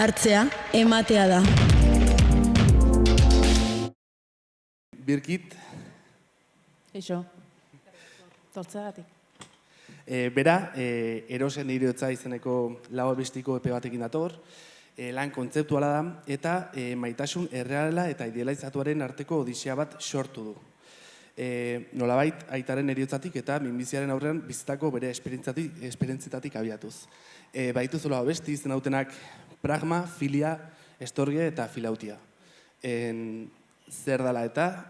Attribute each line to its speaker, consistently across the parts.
Speaker 1: Hartzea, ematea da.
Speaker 2: Birgit.
Speaker 3: Eixo, tortzeagatik.
Speaker 2: Bera, erosen heriotza izeneko lau abestiko epe batekin dator, lan kontzeptuala da, eta maitasun erreala eta idealizatuaren arteko odisea bat sortu du. Nolabait, aitaren heriotzatik eta minbiziaren aurrean bizitako bere esperientzietatik abiatuz. Baitu zola abesti izen hautenak pragma, filia, estorge eta filautia. Zer dela eta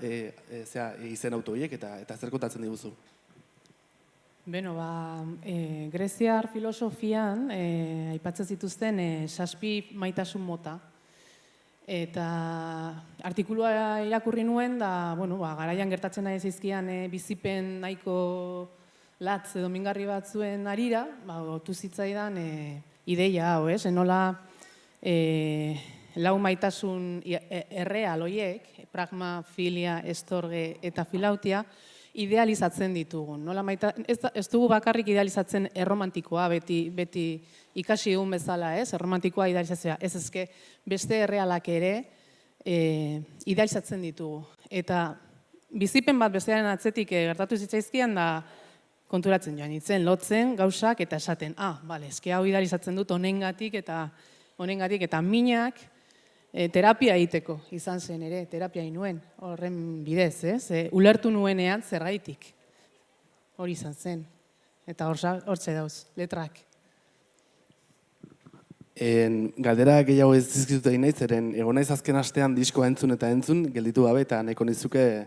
Speaker 2: izen auto horiek eta zer kontatzen diguzu?
Speaker 3: Beno, greziar filosofian aipatzen zituzten 7 maitasun mota. Eta artikulua irakurri nuen da, garaian gertatzen nahi zizkian bizipen nahiko latz edo mingarri batzuen harira, otu zitzaidan ideia hau, nola lau maitasun erreal horiek, pragma, filia, estorge eta filautia, idealizatzen ditugun. Ez dugu bakarrik idealizatzen erromantikoa, beti ikasi dugun bezala, erromantikoa idealizazioa. Ez ezke beste errealak ere idealizatzen ditugu. Eta bizipen bat bestearen atzetik gertatu zitzaizkian da konturatzen joan itzen, lotzen, gauzak eta esaten, ezke hau idealizatzen dut honengatik eta minak, terapia egiteko izan zen ere, terapia inuen, horren bidez, ulertu nuenean zergaitik, hori izan zen, eta hortze dauz, letrak.
Speaker 2: Galdera gehiago ez dizkizut egin nahi, zeren egon naiz azken astean diskoa entzun eta entzun, gelditu gabe eta nahiko nizuke,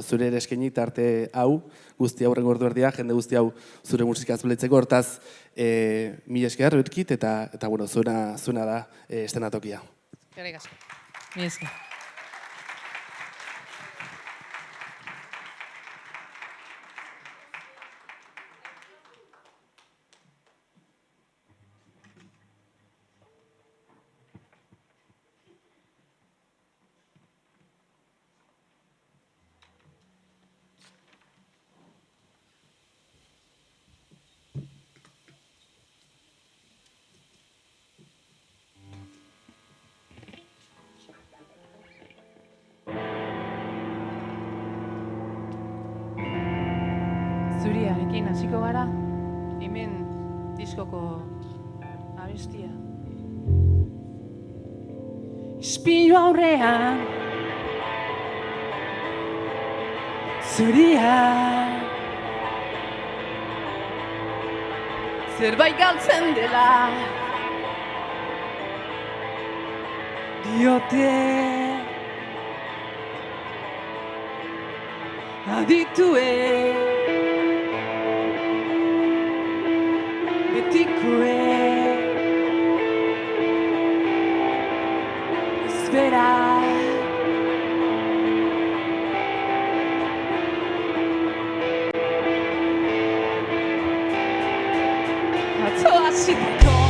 Speaker 2: zure ere eskaini tarte hau, guzti hau rengo ordu erdia, jende guzti hau zure musikaz beleitzeko, hortaz, mila esker, Birgit, eta zuena da estenatokia.
Speaker 3: Eskerrik asko. Mila esker. Zuriarekin hasiko gara, hemen diskoko abestia. Ispilu aurrean, zuria, zerbait galtzen dela, diote, aditue, betikoe, espera, atzo hasitako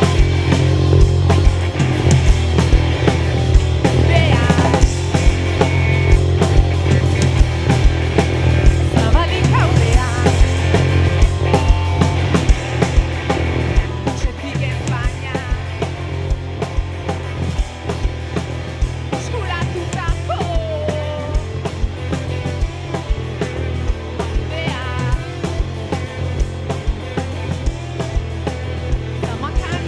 Speaker 3: Makan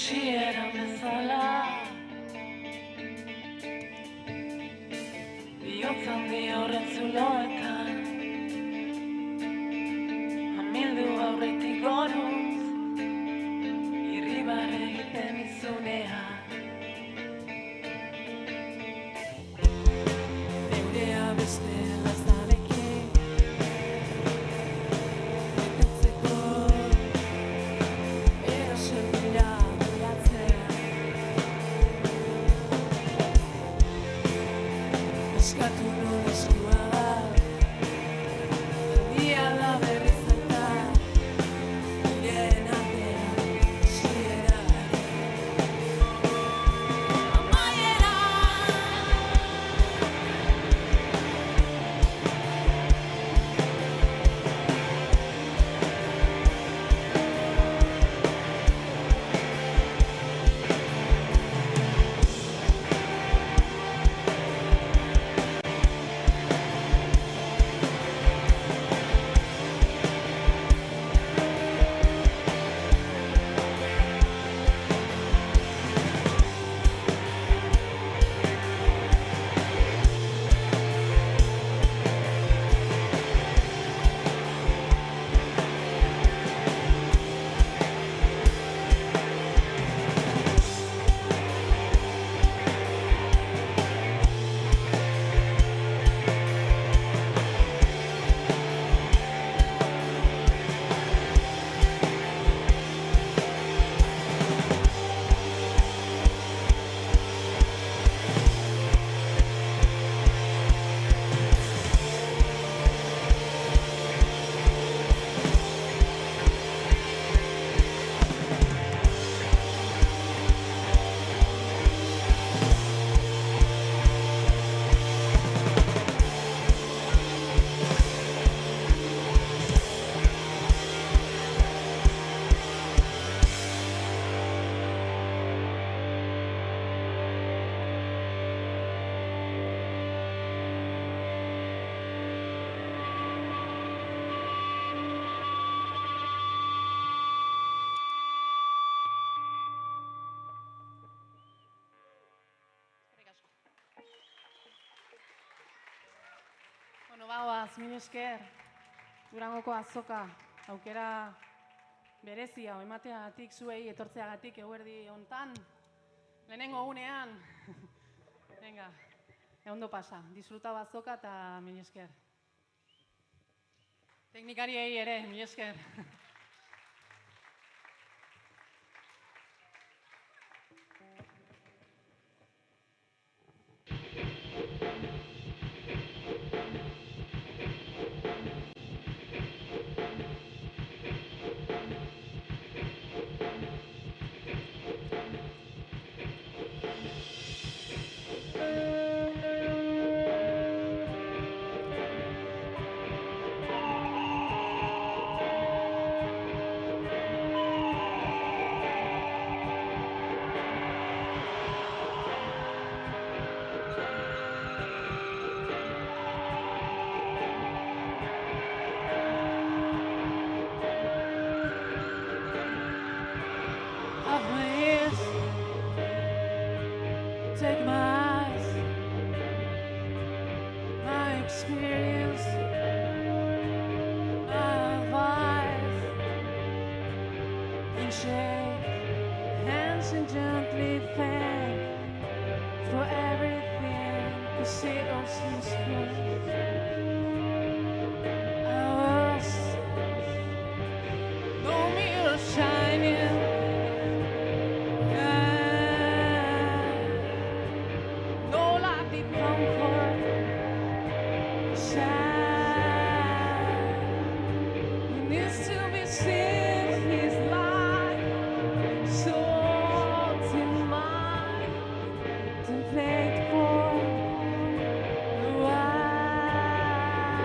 Speaker 4: Hasieran bezala bihotz handi horren zuloetan amildu aurretik goruz irribarre egiten izunean eurea beste gaztarekin betetzeko erosen dira eskatu non eskua handia da berriz eta niren artean hasiera amaiera Bueno, bagoaz, mil esker, Durangoko azoka, aukera berezia, emateagatik, zuei etortzeagatik eguerdi hontan, lehenengo gunean. Venga, ondo pasa, disfruta azoka eta mil esker. Teknikariei ere, mil esker. Take my eyes, my experience, my advice, and shake hands and gently thank for everything, 'cause it all seems close. I was no mirror shining. Play for a while.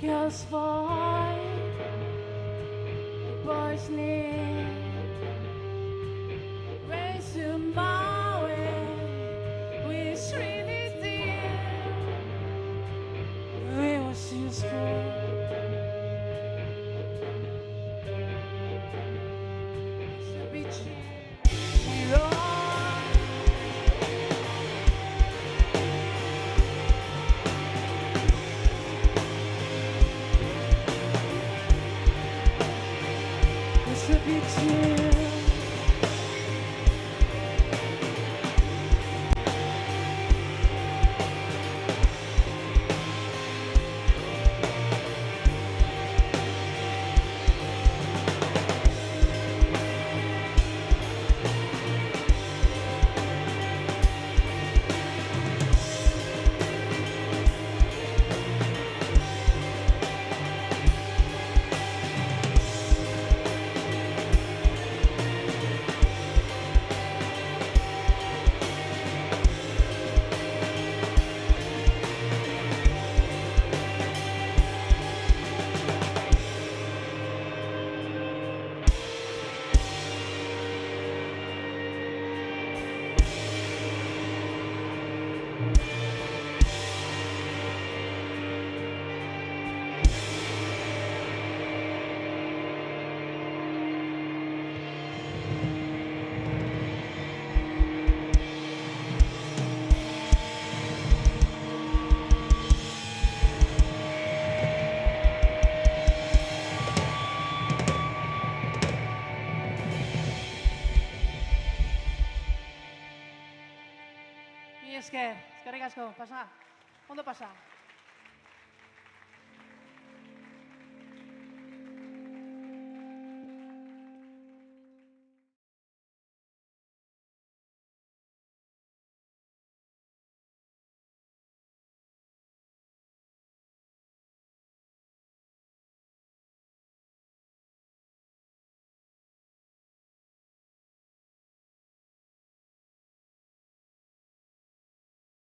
Speaker 4: because for the boys need raise to my way, which really dear. We was useful. Should be cheered on. Should be cheered. Eskerrik asko, pasa, ondo pasa.